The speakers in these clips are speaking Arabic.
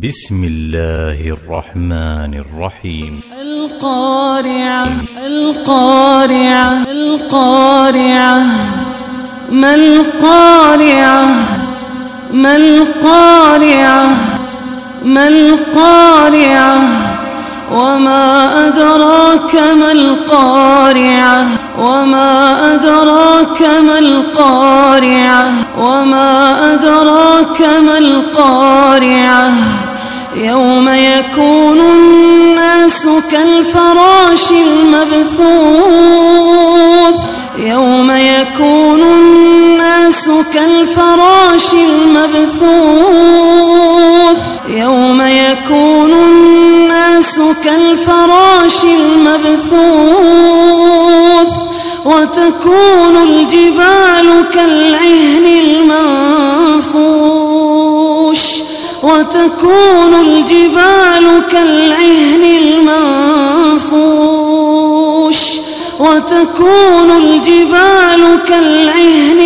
بسم الله الرحمن الرحيم. القارعة القارعة القارعة ما القارعة ما القارعة ما القارعة وما أدراك ما القارعة وما أدراك ما القارعة وما أدراك ما القارعة يوم يكون الناس كالفراش المبثوث يوم يكون الناس كالفراش المبثوث يوم يكون الناس كالفراش المبثوث وتكون الجبال كالعهن المنفوش وتكون الجبال كالعهن المنفوش وتكون الجبال كالعهن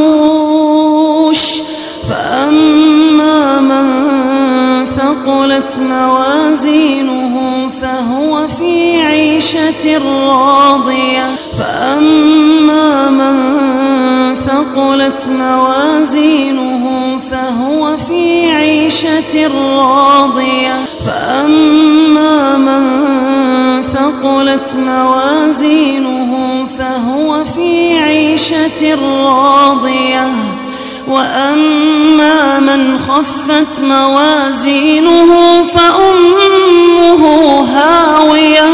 المنفوش فأما من ثقلت موازينه فهو في عيشة راضية فأما من ثقلت موازينه فهو في عيشة راضية فأما من ثقلت موازينه فهو في عيشة راضية وأما من خفت موازينه فأمه هاوية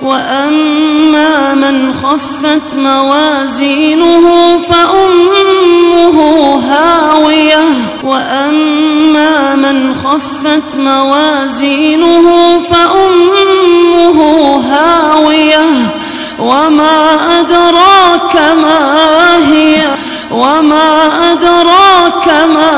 وأما من خفت موازينه فأمه هاوية وأما من خفت موازينه فأمه هاوية وما أدراك ما هي وما أدراك ما